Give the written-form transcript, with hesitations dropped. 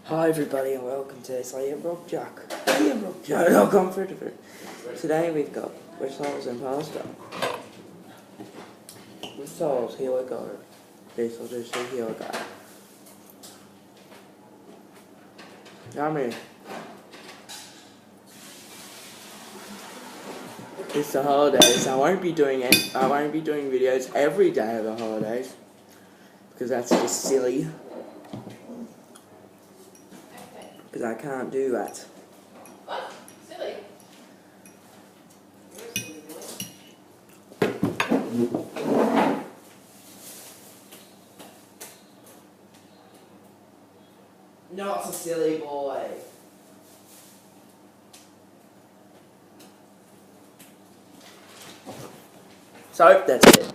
Hi everybody and welcome to this Rockjack.com for Today we've got rissoles and pasta. Rissoles, here we go. This will just here we go. Yummy. It's the holidays. I won't be doing videos every day of the holidays because that's just silly. Because I can't do that. What? Silly? Not a silly boy. So that's it.